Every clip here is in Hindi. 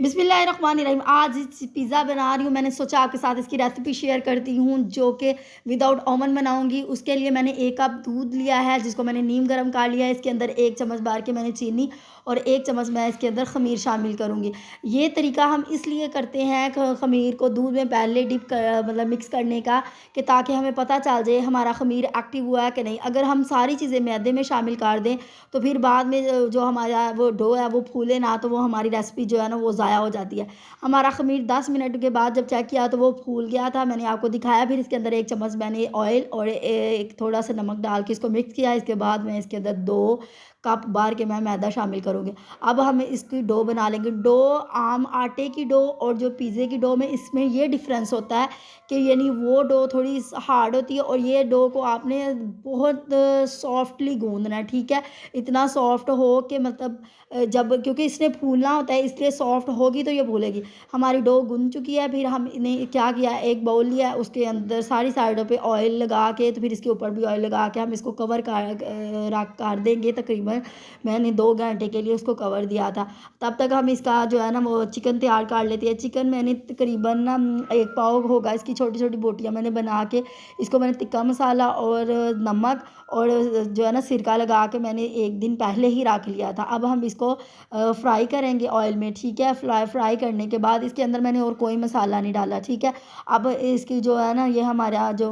बिस्मिल्लाहिर्रहमानिर्रहीम। आज पिज़्ज़ा बना रही हूँ। मैंने सोचा आपके साथ इसकी रेसिपी शेयर करती हूँ, जो कि विदाउट ओवन बनाऊँगी। उसके लिए मैंने 1 कप दूध लिया है, जिसको मैंने नीम गर्म कर लिया है। इसके अंदर 1 चम्मच भर के मैंने चीनी और 1 चम्मच मैं इसके अंदर ख़मीर शामिल करूँगी। ये तरीका हम इसलिए करते हैं ख़मीर को दूध में पहले डिप कर मतलब मिक्स करने का, कि ताकि हमें पता चल जाए हमारा ख़मीर एक्टिव हुआ है कि नहीं। अगर हम सारी चीज़ें मैदे में शामिल कर दें, तो फिर बाद में जो हमारा वो डो है वो फूले ना, तो वो हमारी रेसिपी जो है ना वो ज़ाया हो जाती है। हमारा ख़मीर 10 मिनट के बाद जब चेक किया तो वो फूल गया था, मैंने आपको दिखाया। फिर इसके अंदर 1 चम्मच मैंने ऑयल और एक थोड़ा सा नमक डाल के इसको मिक्स किया। इसके बाद मैं इसके अंदर 2 कप भर के मैं मैदा शामिल करूँगी। अब हम इसकी डो बना लेंगे। डो आम आटे की डो और जो पिज़्ज़े की डो में इसमें ये डिफ़रेंस होता है कि यानी वो डो थोड़ी हार्ड होती है और ये डो को आपने बहुत सॉफ्टली गूँदना है, ठीक है? इतना सॉफ्ट हो कि मतलब जब क्योंकि इसने फूलना होता है, इसलिए सॉफ्ट होगी तो ये फूलेगी। हमारी डो गूँध चुकी है। फिर हमने क्या किया, एक बाउल लिया है, उसके अंदर सारी साइडों पे ऑयल लगा के, तो फिर इसके ऊपर भी ऑयल लगा के हम इसको कवर कर देंगे। तकरीबन मैंने 2 घंटे के लिए उसको कवर दिया था। तब तक हम इसका जो है ना वो चिकन तैयार कर लेते हैं। चिकन मैंने तकरीबन ना 1 पाव होगा, इसकी छोटी-छोटी बोटियाँ मैंने बना के इसको मैंने टिक्का मसाला और नमक और जो है ना सिरका लगा के मैंने 1 दिन पहले ही रख लिया था। अब हम इसको फ्राई करेंगे ऑयल में, ठीक है? फ्राई करने के बाद इसके अंदर मैंने और कोई मसाला नहीं डाला, ठीक है? अब इसकी जो है ना ये हमारा जो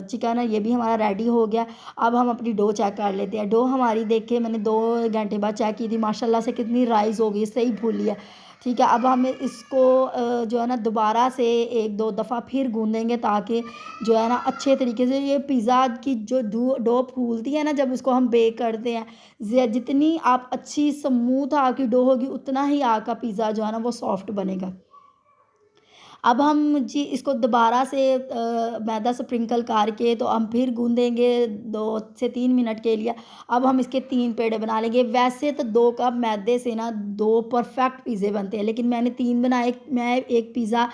चिकन है ये भी हमारा रेडी हो गया। अब हम अपनी डो चेक कर लेते हैं। डो हमारी देखिए मैंने 2 घंटे बाद चेक की थी, माशाल्लाह से कितनी राइज़ हो गई, सही फूली है। ठीक है, अब हम इसको जो है ना दोबारा से 1-2 दफ़ा फिर गूँदेंगे, ताकि जो है ना अच्छे तरीके से ये पिज़्ज़ा की जो डो फूलती है ना, जब उसको हम बेक करते हैं, जितनी आप अच्छी स्मूथ आपकी डो होगी, उतना ही आपका पिज़्ज़ा जो है ना वो सॉफ्ट बनेगा। अब हम जी इसको दोबारा से मैदा स्प्रिंकल करके तो हम फिर गूँदेंगे 2 से 3 मिनट के लिए। अब हम इसके 3 पेड़े बना लेंगे। वैसे तो 2 कप मैदे से ना 2 परफेक्ट पिज़्ज़े बनते हैं, लेकिन मैंने 3 बनाए। मैं एक पिज़्ज़ा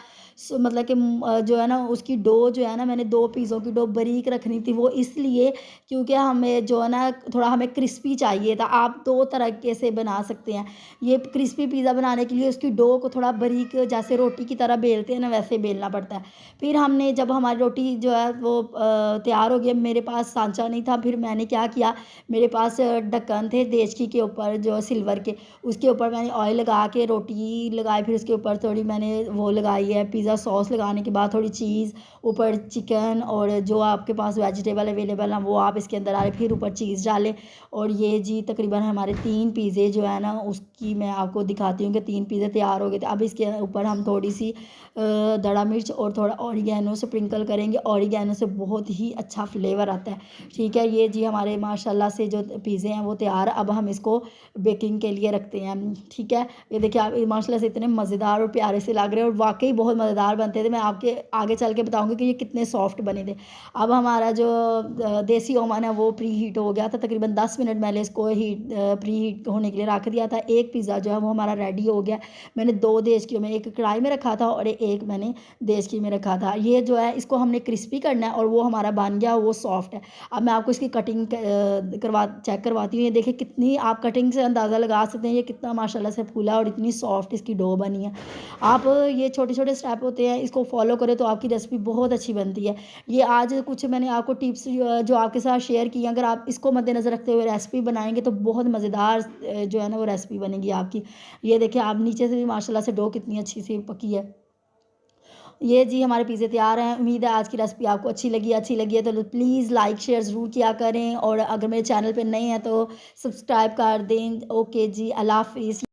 मतलब कि जो है ना उसकी डो जो है ना, मैंने 2 पिज़्ज़ों की डो बारीक रखनी थी। वो इसलिए क्योंकि हमें जो है ना थोड़ा हमें क्रिस्पी चाहिए था। आप 2 तरीके से बना सकते हैं। ये क्रिस्पी पिज़्ज़ा बनाने के लिए उसकी डो को थोड़ा बारीक, जैसे रोटी की तरह बेलते हैं ना, वैसे बेलना पड़ता है। फिर हमने जब हमारी रोटी जो है वो तैयार हो गई, मेरे पास सांचा नहीं था। फिर मैंने क्या किया, मेरे पास ढक्कन थे देचकी के ऊपर जो सिल्वर के, उसके ऊपर मैंने ऑयल लगा के रोटी लगाई। फिर उसके ऊपर थोड़ी मैंने वो लगाई है पिज़्ज़ा सॉस, लगाने के बाद थोड़ी चीज़, ऊपर चिकन और जो आपके पास वेजिटेबल अवेलेबल हैं वो आप इसके अंदर डालें। फिर ऊपर चीज़ डालें। और ये जी तकरीबन हमारे 3 पिज़्ज़े जो है ना उसकी मैं आपको दिखाती हूँ कि 3 पिज़्ज़े तैयार हो गए थे। अब इसके ऊपर हम थोड़ी-सी दड़ा मिर्च और थोड़ा ऑरिगैनो स्प्रिंकल करेंगे। ऑरिगैनो से बहुत ही अच्छा फ्लेवर आता है, ठीक है? ये जी हमारे माशाल्लाह से जो पिज़्ज़े हैं वो तैयार। अब हम इसको बेकिंग के लिए रखते हैं, ठीक है? ये देखिए आप, ये माशाल्लाह से इतने मज़ेदार और प्यारे से लग रहे हैं और वाक़ई बहुत मज़ेदार बनते थे। मैं आपके आगे चल के बताऊँगी कि ये कितने सॉफ्ट बने थे। अब हमारा जो देसी ओवन है वो प्री हीट हो गया था। तकरीबन 10 मिनट मैंने इसको प्री हीट होने के लिए रख दिया था। एक पिज़्ज़ा जो है वो हमारा रेडी हो गया। मैंने 2 देचकियों में, एक कढ़ाई में रखा था और एक मैंने देचकी में रखा था। ये जो है इसको हमने क्रिस्पी करना है और वो हमारा बन गया, वो सॉफ्ट है। अब मैं आपको इसकी कटिंग चेक करवाती हूँ। ये देखिए कितनी, आप कटिंग से अंदाज़ा लगा सकते हैं ये कितना माशाल्लाह से फूला और इतनी सॉफ्ट इसकी डो बनी है। आप ये छोटे-छोटे स्टेप होते हैं, इसको फ़ॉलो करें तो आपकी रेसिपी बहुत अच्छी बनती है। ये आज कुछ मैंने आपको टिप्स जो आपके साथ शेयर की हैं, अगर आप इसको मद्देनज़र रखते हुए रेसिपी बनाएँगे तो बहुत मज़ेदार जो है ना वो रेसिपी बनेगी आपकी। ये देखिए आप नीचे से भी माशाल्लाह से डो कितनी अच्छी सी पकी है। ये जी हमारे पिज़्ज़े तैयार हैं। उम्मीद है आज की रेसिपी आपको अच्छी लगी है तो प्लीज़ लाइक शेयर ज़रूर किया करें, और अगर मेरे चैनल पे नए हैं तो सब्सक्राइब कर दें। ओके जी, अल्लाह हाफ़िज़।